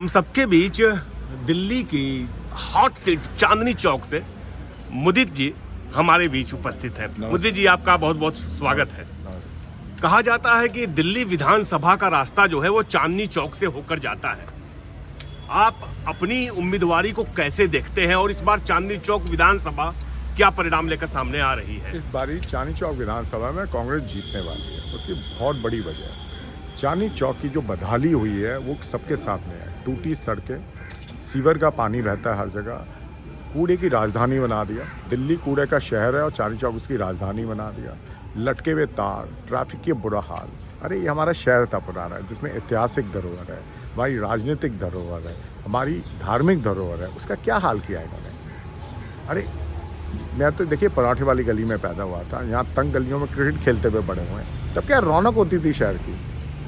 हम सबके बीच दिल्ली की हॉट सीट चांदनी चौक से मुदित जी हमारे बीच उपस्थित हैं। मुदित जी, आपका बहुत बहुत स्वागत है। कहा जाता है कि दिल्ली विधानसभा का रास्ता जो है वो चांदनी चौक से होकर जाता है। आप अपनी उम्मीदवारी को कैसे देखते हैं और इस बार चांदनी चौक विधानसभा क्या परिणाम लेकर सामने आ रही है? इस बारी चांदनी चौक विधानसभा में कांग्रेस जीतने वाली है। उसकी बहुत बड़ी वजह है चांदनी चौक की जो बदहाली हुई है वो सबके सामने है। टूटी सड़कें, सीवर का पानी रहता है हर जगह, कूड़े की राजधानी बना दिया। दिल्ली कूड़े का शहर है और चांदनी चौक उसकी राजधानी बना दिया। लटके हुए तार, ट्रैफिक के बुरा हाल। अरे ये हमारा शहर था पुराना है जिसमें ऐतिहासिक धरोहर है, हमारी राजनीतिक धरोहर है, हमारी धार्मिक धरोहर है, उसका क्या हाल किया इन्होंने। अरे मैं तो देखिए पराठे वाली गली में पैदा हुआ था, यहाँ तंग गलियों में क्रिकेट खेलते हुए बड़े हुए हैं। तब क्या रौनक होती थी शहर की,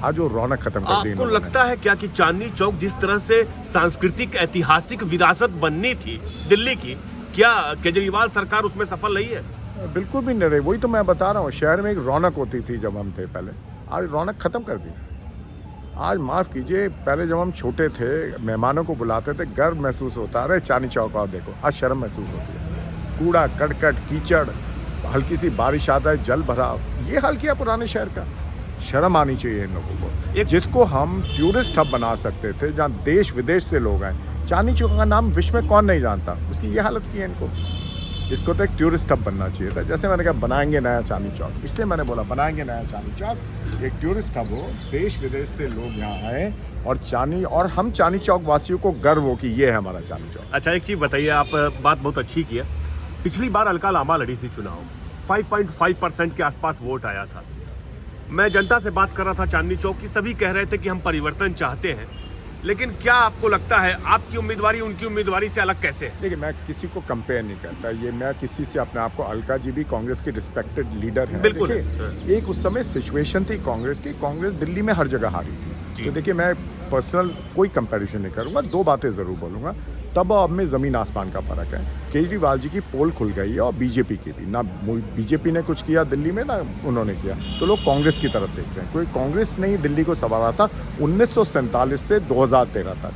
आज वो रौनक खत्म कर दी। आपको लगता है क्या कि चांदनी चौक जिस तरह से सांस्कृतिक ऐतिहासिक विरासत बननी थी दिल्ली की, क्या केजरीवाल सरकार उसमें सफल नहीं है? बिल्कुल भी नहीं रही। वही तो मैं बता रहा हूँ, शहर में एक रौनक होती थी जब हम थे पहले, आज रौनक खत्म कर दी। आज माफ़ कीजिए, पहले जब हम छोटे थे मेहमानों को बुलाते थे, गर्व महसूस होता, अरे चांदनी चौक आओ देखो। आज शर्म महसूस होती है। कूड़ा करकट कीचड़, हल्की सी बारिश आता है जल भराव, ये हाल किया पुराने शहर का। शर्म आनी चाहिए इन लोगों को। जिसको हम टूरिस्ट हब बना सकते थे, जहाँ देश विदेश से लोग आए, चांदनी चौक का नाम विश्व में कौन नहीं जानता, उसकी ये हालत की है इनको। इसको तो एक टूरिस्ट हब बनना चाहिए था। जैसे मैंने कहा बनाएंगे नया चांदनी चौक, इसलिए मैंने बोला बनाएंगे नया चांदनी चौक, एक टूरिस्ट हब हो, देश विदेश से लोग यहाँ आए और हम चांदनी चौक वासियों को गर्व हो कि ये है हमारा चांदनी चौक। अच्छा, एक चीज़ बताइए, आप बात बहुत अच्छी की है। पिछली बार अलका लांबा लड़ी थी चुनाव, 5.5% के आसपास वोट आया था। मैं जनता से बात कर रहा था चांदनी चौक की, सभी कह रहे थे कि हम परिवर्तन चाहते हैं, लेकिन क्या आपको लगता है आपकी उम्मीदवारी उनकी उम्मीदवारी से अलग कैसे है? देखिए, मैं किसी को कंपेयर नहीं करता, ये मैं किसी से अपने आप को, अलका जी भी कांग्रेस की रिस्पेक्टेड लीडर है। बिल्कुल। देखिए, एक उस समय सिचुएशन थी कांग्रेस की, कांग्रेस दिल्ली में हर जगह हारी थी। तो देखिए, मैं पर्सनल कोई कंपैरिजन नहीं करूंगा, दो बातें ज़रूर बोलूँगा। तब अब में ज़मीन आसमान का फ़र्क है। केजरीवाल जी की पोल खुल गई है और बीजेपी की भी ना। बीजेपी ने कुछ किया दिल्ली में, ना उन्होंने किया, तो लोग कांग्रेस की तरफ देख रहे हैं। कोई कांग्रेस ने ही दिल्ली को संभाला था 1947 से 2013 तक,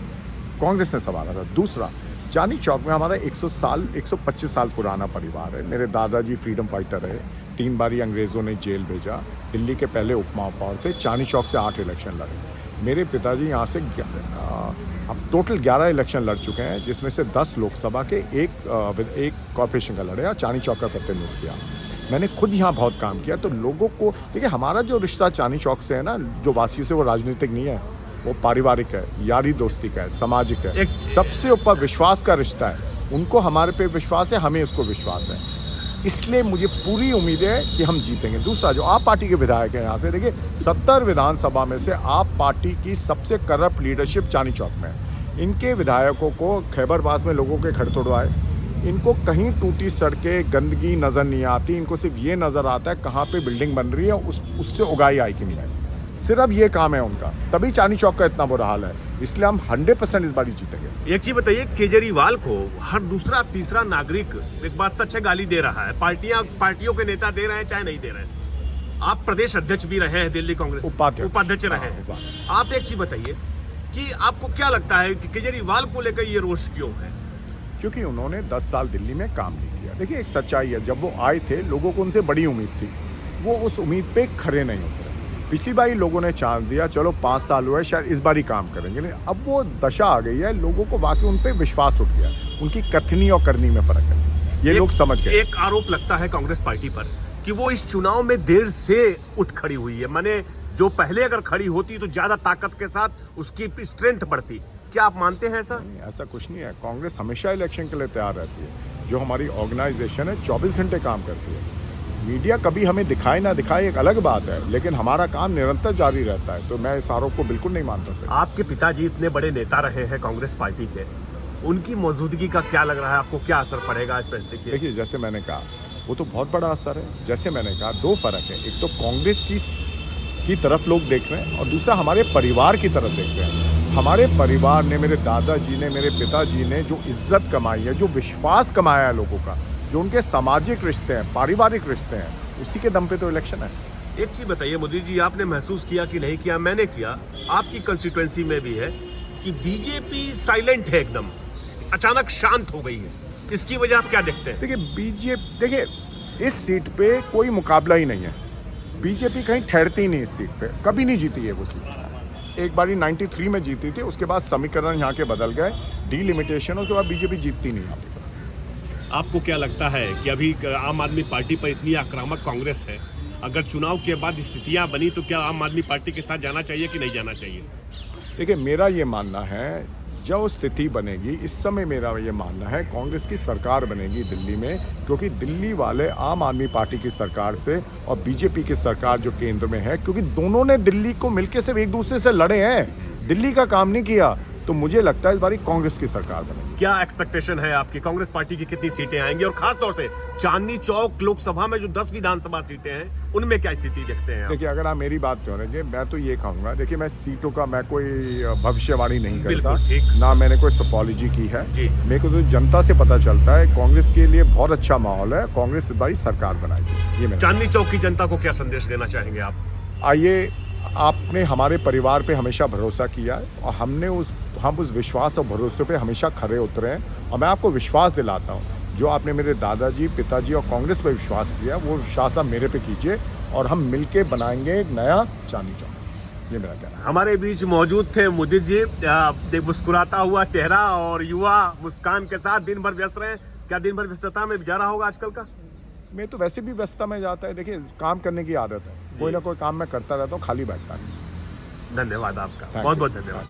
कांग्रेस ने संभाला था। दूसरा, चांदनी चौक में हमारा 125 साल पुराना परिवार है। मेरे दादाजी फ्रीडम फाइटर रहे, 3 बारी अंग्रेज़ों ने जेल भेजा, दिल्ली के पहले उप महापौर थे, चांदनी चौक से 8 इलेक्शन लड़े। मेरे पिताजी यहाँ से अब टोटल 11 इलेक्शन लड़ चुके हैं, जिसमें से 10 लोकसभा के, एक कॉर्पोरेशन का लड़े और चांदनी चौक का प्रतिनिधित्व किया। मैंने खुद यहाँ बहुत काम किया। तो लोगों को देखिए, हमारा जो रिश्ता चांदनी चौक से है ना, जो वासियों से, वो राजनीतिक नहीं है, वो पारिवारिक है, यारी दोस्ती का है, सामाजिक है। सबसे ऊपर विश्वास का रिश्ता है। उनको हमारे पे विश्वास है, हमें उसको विश्वास है, इसलिए मुझे पूरी उम्मीद है कि हम जीतेंगे। दूसरा, जो आप पार्टी के विधायक हैं यहाँ से, देखिए 70 विधानसभा में से आप पार्टी की सबसे करप्ट लीडरशिप चांदनी चौक में है। इनके विधायकों को खैबरबास में लोगों के घर तोड़वाए, इनको कहीं टूटी सड़कें, गंदगी नज़र नहीं आती, इनको सिर्फ ये नज़र आता है कहाँ पे बिल्डिंग बन रही है, उससे उगाई आई कि नहीं आई। सिर्फ ये काम है उनका, तभी चांदनी चौक का इतना बुरा हाल है। इसलिए हम 100% इस बार जीतेंगे। एक चीज बताइए, केजरीवाल को हर दूसरा तीसरा नागरिक, एक बात सच है, गाली दे रहा है। पार्टियों के नेता दे रहे हैं चाहे नहीं दे रहे हैं। आप प्रदेश अध्यक्ष भी रहे हैं दिल्ली कांग्रेस, उपाध्यक्ष रहे हैं। आप एक चीज बताइए कि आपको क्या लगता है कि केजरीवाल को लेकर ये रोष क्यों है? क्योंकि उन्होंने 10 साल दिल्ली में काम नहीं किया। देखिए, एक सच्चाई है, जब वो आए थे लोगों को उनसे बड़ी उम्मीद थी, वो उस उम्मीद पे खरे नहीं उतरे। पिछली बार लोगों ने चांस दिया, चलो 5 साल हुए, शायद इस बार ही काम करेंगे, लेकिन अब वो दशा आ गई है, लोगों को वाकई उन पे विश्वास उठ गया। उनकी कथनी और करनी में फर्क है, ये लोग समझ गए। एक आरोप लगता है कांग्रेस पार्टी पर कि वो इस चुनाव में देर से उठ खड़ी हुई है। माने जो पहले अगर खड़ी होती तो ज्यादा ताकत के साथ उसकी स्ट्रेंथ बढ़ती। क्या आप मानते हैं ऐसा? नहीं, ऐसा कुछ नहीं है। कांग्रेस हमेशा इलेक्शन के लिए तैयार रहती है। जो हमारी ऑर्गेनाइजेशन है 24 घंटे काम करती है। मीडिया कभी हमें दिखाए ना दिखाए एक अलग बात है, लेकिन हमारा काम निरंतर जारी रहता है। तो मैं इस आरोप को बिल्कुल नहीं मानता सर। आपके पिताजी इतने बड़े नेता रहे हैं कांग्रेस पार्टी के, उनकी मौजूदगी का क्या लग रहा है आपको, क्या असर पड़ेगा इस पर? देखिए, जैसे मैंने कहा, वो तो बहुत बड़ा असर है। जैसे मैंने कहा, 2 फर्क है, एक तो कांग्रेस की तरफ लोग देख रहे हैं और दूसरा हमारे परिवार की तरफ देख रहे हैं। हमारे परिवार ने, मेरे दादाजी ने, मेरे पिताजी ने जो इज्जत कमाई है, जो विश्वास कमाया है लोगों का, जो उनके सामाजिक रिश्ते हैं, पारिवारिक रिश्ते हैं, उसी के दम पे तो इलेक्शन है। एक चीज बताइए मोदी जी, आपने महसूस किया कि नहीं किया, मैंने किया, आपकी कंस्टिट्यूएंसी में भी है कि बीजेपी साइलेंट है एकदम, अचानक शांत हो गई है, इसकी वजह आप क्या देखते हैं? देखिए बीजेपी, देखिए इस सीट पे कोई मुकाबला ही नहीं है। बीजेपी कहीं ठहरती नहीं इस सीट पे, कभी नहीं जीती है वो सीट। एक बारी 93 में जीती थी, उसके बाद समीकरण यहाँ के बदल गए, डीलिमिटेशन, उसके बाद बीजेपी जीतती नहीं यहाँ पे। आपको क्या लगता है कि अभी आम आदमी पार्टी पर इतनी आक्रामक कांग्रेस है, अगर चुनाव के बाद स्थितियां बनी तो क्या आम आदमी पार्टी के साथ जाना चाहिए कि नहीं जाना चाहिए? देखिए मेरा ये मानना है, जो स्थिति बनेगी इस समय, मेरा ये मानना है कांग्रेस की सरकार बनेगी दिल्ली में, क्योंकि दिल्ली वाले आम आदमी पार्टी की सरकार से और बीजेपी की सरकार जो केंद्र में है, क्योंकि दोनों ने दिल्ली को मिलकर सिर्फ एक दूसरे से लड़े हैं, दिल्ली का काम नहीं किया, तो मुझे लगता है इस बारी कांग्रेस की सरकार बनेगी। क्या एक्सपेक्टेशन है आपकी, कांग्रेस पार्टी की कितनी सीटें आएंगी, और खास तौर से चांदनी चौक लोकसभा में जो 10 विधानसभा सीटें हैं उनमें क्या स्थिति देखते हैं आप? देखिए अगर आप मेरी बात करेंगे, मैं तो ये कहूँगा, देखिए मैं सीटों का मैं कोई भविष्यवाणी नहीं करता, ना मैंने कोई सफोलॉजी की है जी। मेरे को तो जनता से पता चलता है, कांग्रेस के लिए बहुत अच्छा माहौल है, कांग्रेस इस बारी सरकार बनाएगी। ये चांदनी चौक की जनता को क्या संदेश देना चाहेंगे आप? आइए, आपने हमारे परिवार पे हमेशा भरोसा किया है और हम उस विश्वास और भरोसे पे हमेशा खरे उतरे हैं, और मैं आपको विश्वास दिलाता हूँ, जो आपने मेरे दादाजी, पिताजी और कांग्रेस पे विश्वास किया, वो विश्वास आप मेरे पे कीजिए, और हम मिलके बनाएंगे एक नया चांदनी चौक। ये मेरा कहना है। हमारे बीच मौजूद थे मुदित जी, मुस्कुराता हुआ चेहरा और युवा मुस्कान के साथ, दिन भर व्यस्त रहे। क्या दिन भर व्यस्तता में गुजारा होगा आजकल का? मैं तो वैसे भी व्यस्तता में जाता है, देखिए काम करने की आदत है, कोई ना कोई काम मैं करता रहता हूँ, खाली बैठता नहीं। धन्यवाद आपका, Thank बहुत you. बहुत धन्यवाद।